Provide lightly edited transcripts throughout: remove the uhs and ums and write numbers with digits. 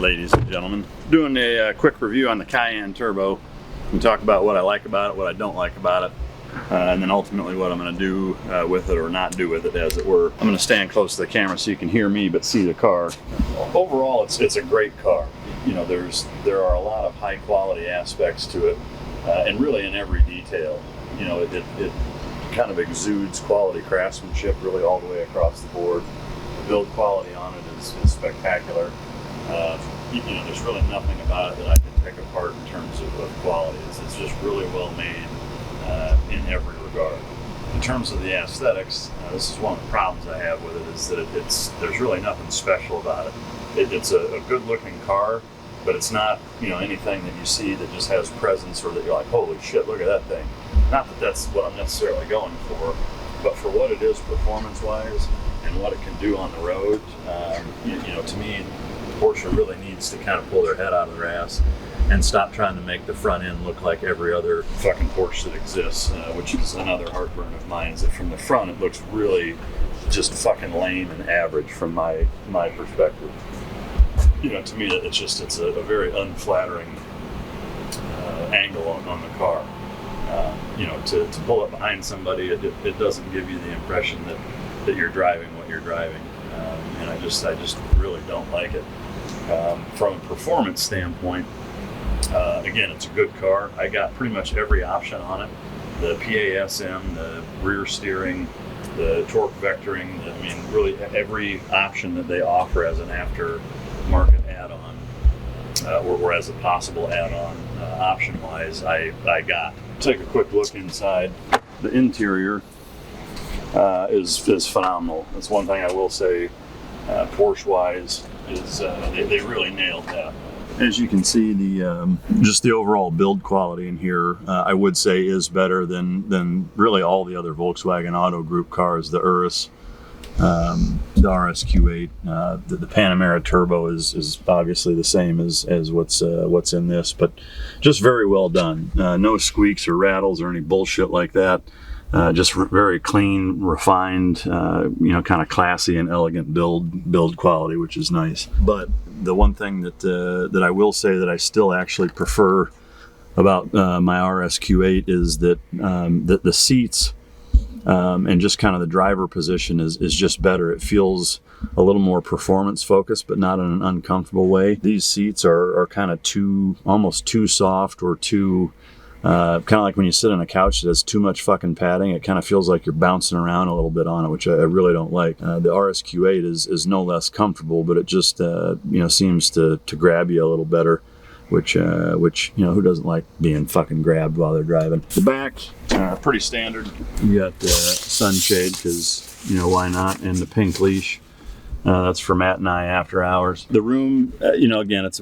ladies and gentlemen. Doing a quick review on the Cayenne Turbo. We talk about what I like about it, what I don't like about it, and then ultimately what I'm going to do with it or not do with it, as it were. I'm going to stand close to the camera so you can hear me but see the car. Overall, it's a great car. You know, there are a lot of high quality aspects to it, and really in every detail. You know, it kind of exudes quality craftsmanship really all the way across the board. The build quality on it is spectacular. You know, there's really nothing about it that I can pick apart in terms of quality. It's just really well made in every regard. In terms of the aesthetics, this is one of the problems I have with it, is that there's really nothing special about it. It's a good looking car, but it's not, you know, anything that you see that just has presence or that you're like, holy shit, look at that thing. Not that that's what I'm necessarily going for, but for what it is performance wise and what it can do on the road, you know, to me, Porsche really needs to kind of pull their head out of their ass and stop trying to make the front end look like every other fucking Porsche that exists, which is another heartburn of mine, is that from the front it looks really just fucking lame and average from my perspective. You know, to me it's a very unflattering angle on the car. You know, to pull it behind somebody, it doesn't give you the impression that you're driving what you're driving, and I just really don't like it. From a performance standpoint, again, it's a good car. I got pretty much every option on it. The PASM, the rear steering, the torque vectoring, I mean, really every option that they offer as an aftermarket add-on, or as a possible add-on option-wise, I got. Take a quick look inside. The interior is phenomenal. That's one thing I will say, Porsche-wise, is they really nailed that. As you can see, just the overall build quality in here, I would say, is better than really all the other Volkswagen Auto Group cars. The Urus, the RSQ8, the Panamera Turbo is obviously the same as what's in this, but just very well done. No squeaks or rattles or any bullshit like that. Just very clean, refined, you know, kind of classy and elegant build quality, which is nice. But the one thing that I will say that I still actually prefer about my RSQ8 is that the seats and just kind of the driver position is just better. It feels a little more performance focused, but not in an uncomfortable way. These seats are kind of almost too soft, or too kind of like when you sit on a couch that has too much fucking padding. It kind of feels like you're bouncing around a little bit on it, which I really don't like. The RSQ8 is no less comfortable, but it just you know, seems to grab you a little better, which you know, who doesn't like being fucking grabbed while they're driving. The back, pretty standard. You got the sunshade, because, you know, why not, and the pink leash. That's for Matt and I after hours. The room, you know, again, it's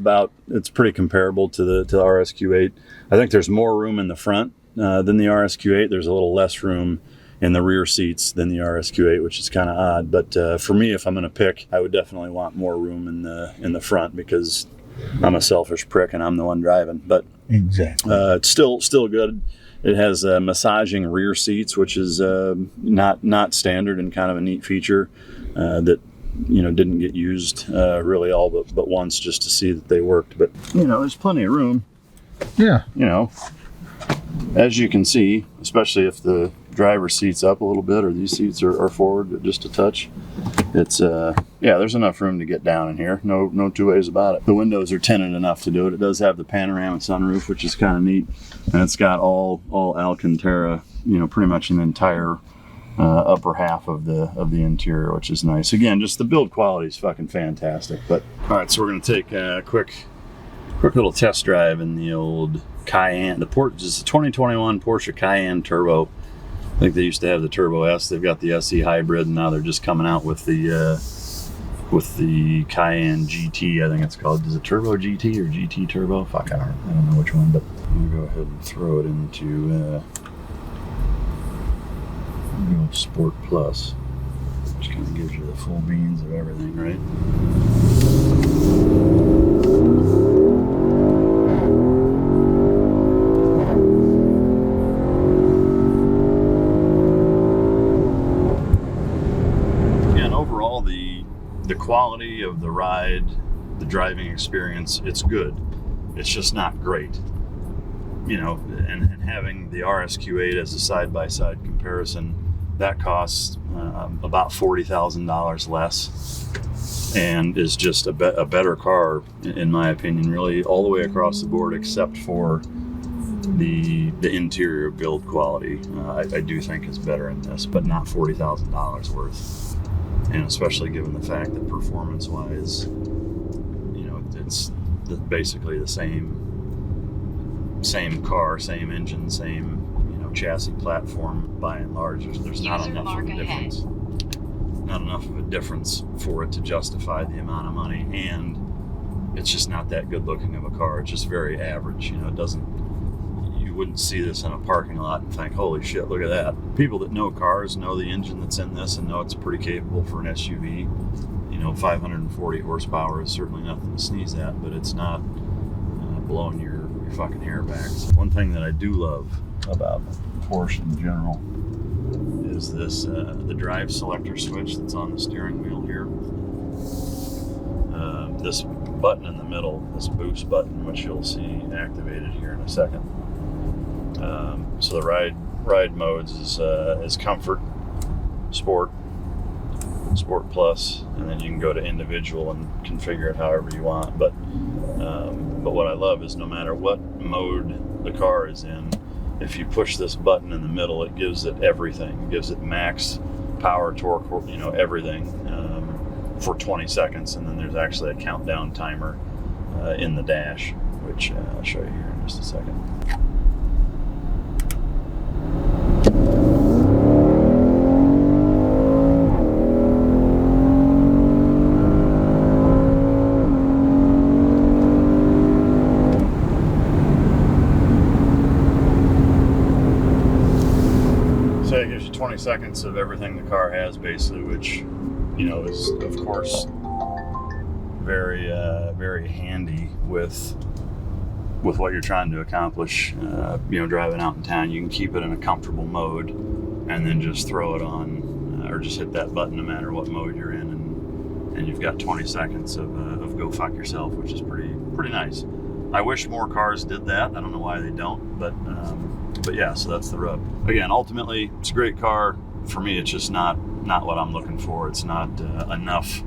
pretty comparable to the RSQ8. I think there's more room in the front than the RSQ8. There's a little less room in the rear seats than the RSQ8, which is kind of odd. But for me, if I'm going to pick, I would definitely want more room in the front, because I'm a selfish prick and I'm the one driving. But exactly, it's still good. It has massaging rear seats, which is not standard, and kind of a neat feature that, you know, didn't get used really all but once, just to see that they worked. But, you know, there's plenty of room. Yeah. You know, as you can see, especially if the driver seat's up a little bit, or these seats are forward just a touch, it's yeah, there's enough room to get down in here. No two ways about it. The windows are tinted enough to do it. It does have the panorama sunroof, which is kind of neat, and it's got all Alcantara, you know, pretty much an entire upper half of the interior, which is nice. Again, just the build quality is fucking fantastic. But all right, so we're gonna take a quick little test drive in the old Cayenne. The 2021 Porsche Cayenne Turbo. I think they used to have the Turbo S. They've got the SE Hybrid, and now they're just coming out with the Cayenne GT. I think it's called. Is it Turbo GT or GT Turbo? Fuck, I don't know which one. But I'm gonna go ahead and throw it into Sport Plus, which kind of gives you the full beans of everything, right? Again, overall, the quality of the ride the driving experience, it's good. It's just not great. You know, and having the RSQ8 as a side-by-side comparison, that costs about $40,000 less, and is just a better car, in my opinion, really all the way across the board, except for the interior build quality. I do think is better in this, but not $40,000 worth. And especially given the fact that performance-wise, you know, it's basically the same car, same engine, same, you know, chassis platform by and large. There's not enough of a difference. Not enough of a difference for it to justify the amount of money, and it's just not that good looking of a car. It's just very average. You know, you wouldn't see this in a parking lot and think, holy shit, look at that. People that know cars know the engine that's in this and know it's pretty capable for an SUV. You know, 540 horsepower is certainly nothing to sneeze at, but it's not blowing your fucking hair back. So one thing that I do love about Porsche in general is this the drive selector switch that's on the steering wheel here. This button in the middle, this boost button, which you'll see activated here in a second. So the ride modes is Comfort, Sport Plus, and then you can go to individual and configure it however you want. But what I love is no matter what mode the car is in, if you push this button in the middle, it gives it everything. It gives it max power, torque, you know, everything for 20 seconds. And then there's actually a countdown timer in the dash, which I'll show you here in just a second. So it gives you 20 seconds of everything the car has, basically, which, you know, is of course very very handy with what you're trying to accomplish. You know, driving out in town, you can keep it in a comfortable mode and then just throw it on, or just hit that button no matter what mode you're in, and you've got 20 seconds of go fuck yourself, which is pretty nice. I wish more cars did that. I don't know why they don't, but yeah, so that's the rub. Again, ultimately, it's a great car. For me, it's just not what I'm looking for. It's not enough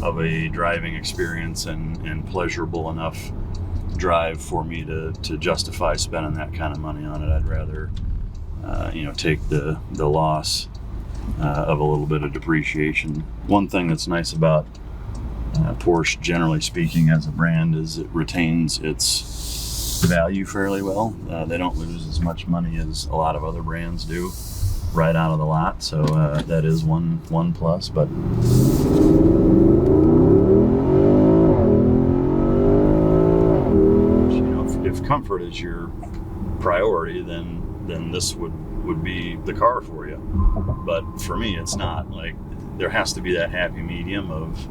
of a driving experience and pleasurable enough drive for me to justify spending that kind of money on it. I'd rather you know, take the loss of a little bit of depreciation. One thing that's nice about Porsche, generally speaking, as a brand, is it retains its value fairly well. They don't lose as much money as a lot of other brands do right out of the lot, so that is one plus. But you know, if comfort is your priority, then this would be the car for you. But for me, it's not. Like, there has to be that happy medium of,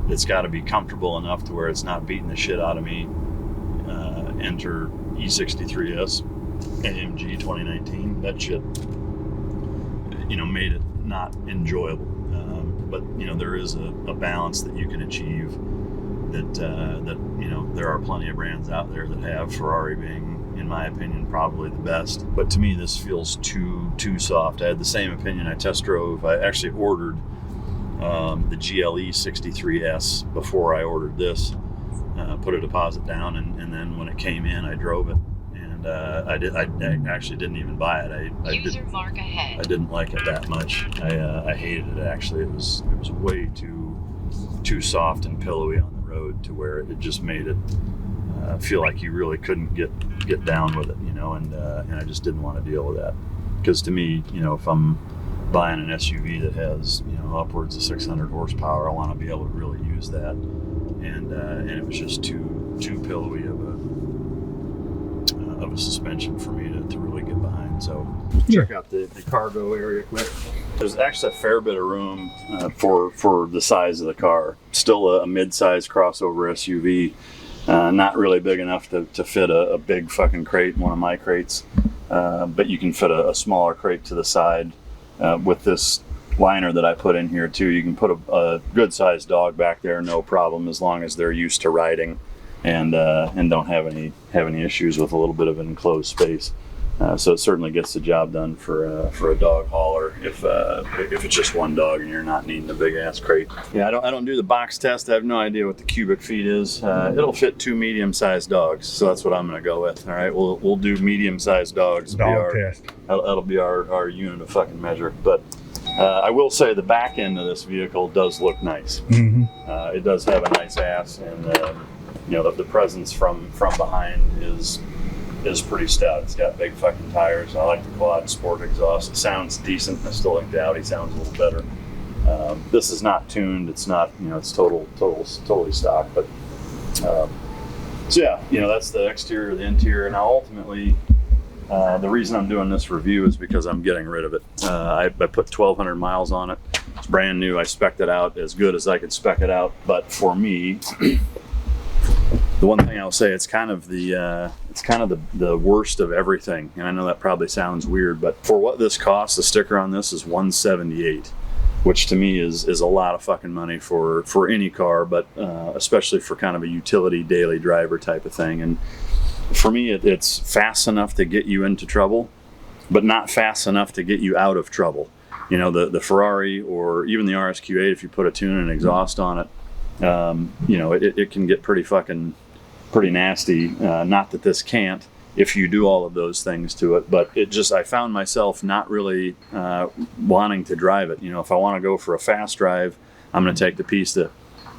it's got to be comfortable enough to where it's not beating the shit out of me. Enter E63S AMG 2019. That shit, you know, made it not enjoyable. But you know, there is a balance that you can achieve that you know, there are plenty of brands out there that have, Ferrari being, in my opinion, probably the best. But to me, this feels too soft. I had the same opinion. I test drove. I actually ordered the GLE 63S before I ordered this. Put a deposit down, and then when it came in, I drove it, and I actually didn't even buy it. I didn't like it that much. I hated it, actually. It was way too soft and pillowy on the road, to where it just made it feel like you really couldn't get down with it, you know, and I just didn't want to deal with that. Because to me, you know, if I'm buying an SUV that has, you know, upwards of 600 horsepower, I want to be able to really use that. And it was just too pillowy of a suspension for me to really get behind. So check out the cargo area quick. There's actually a fair bit of room for the size of the car. Still a mid-size crossover SUV, not really big enough to fit a big fucking crate in one of my crates, but you can fit a smaller crate to the side with this liner that I put in here too. You can put a good sized dog back there, no problem, as long as they're used to riding and don't have any issues with a little bit of an enclosed space. So it certainly gets the job done for a dog hauler if it's just one dog and you're not needing a big ass crate. Yeah, I don't do the box test. I have no idea what the cubic feet is. It'll fit 2 medium-sized dogs, so that's what I'm going to go with. All right, we'll do medium-sized dogs. Dog test. That'll be our unit of fucking measure. But I will say the back end of this vehicle does look nice. Mm-hmm. It does have a nice ass, and the presence from behind is pretty stout. It's got big fucking tires. I like the quad sport exhaust. It sounds decent. I still like the Audi sounds a little better. This is not tuned. It's not, it's totally stock. But so yeah, that's the exterior, the interior. Now ultimately, the reason I'm doing this review is because I'm getting rid of it. I put 1,200 miles on it. It's brand new. I spec'd it out as good as I could spec it out. But for me, the one thing I'll say, it's kind of the worst of everything. And I know that probably sounds weird, but for what this costs, the sticker on this is $178, which to me is a lot of fucking money for any car, but especially for kind of a utility daily driver type of thing. And for me, it's fast enough to get you into trouble, but not fast enough to get you out of trouble. The Ferrari or even the RSQ8, if you put a tune and exhaust on it, it can get pretty nasty. Not that this can't, if you do all of those things to it, but I found myself not really wanting to drive it. If I want to go for a fast drive, I'm going to take the Pista.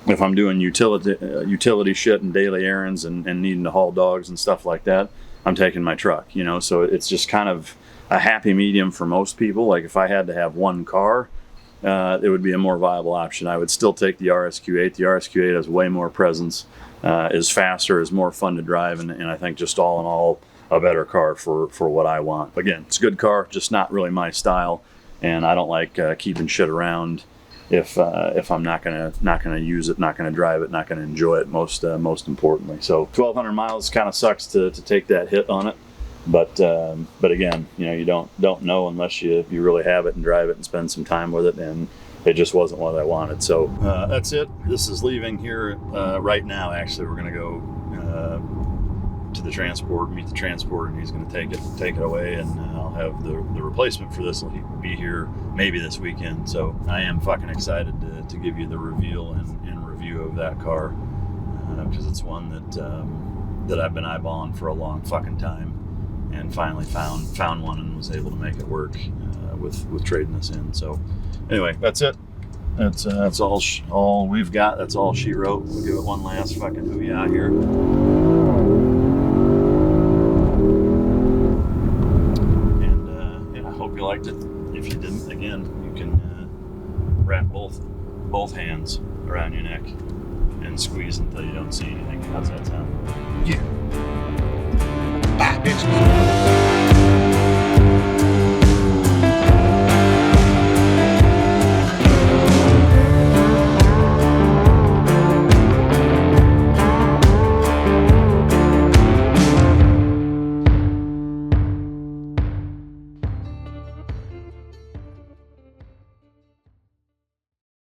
If I'm doing utility shit and daily errands and needing to haul dogs and stuff like that, I'm taking my truck. So it's just kind of a happy medium for most people. Like if I had to have one car, it would be a more viable option. I would still take the RSQ8. The RSQ8 has way more presence, is faster, is more fun to drive, and I think just all in all, a better car for what I want. Again, it's a good car, just not really my style, and I don't like keeping shit around if I'm not gonna use it, not gonna drive it, not gonna enjoy it. Most importantly, so 1,200 miles kind of sucks to take that hit on it. But again, you don't know unless you really have it and drive it and spend some time with it, and it just wasn't what I wanted. So that's it. This is leaving here right now. Actually, we're gonna go to the transport, meet the transporter, and he's gonna take it away, and I'll have the replacement for this will be here maybe this weekend. So I am fucking excited to give you the reveal and review of that car, because it's one that I've been eyeballing for a long fucking time. And finally found one and was able to make it work with trading this in. So anyway, that's it. That's all we've got. That's all she wrote. We'll give it one last fucking hoo-yah here. And I hope you liked it. If you didn't, again, you can wrap both hands around your neck and squeeze until you don't see anything. How's that sound? Yeah. Bye, bitches.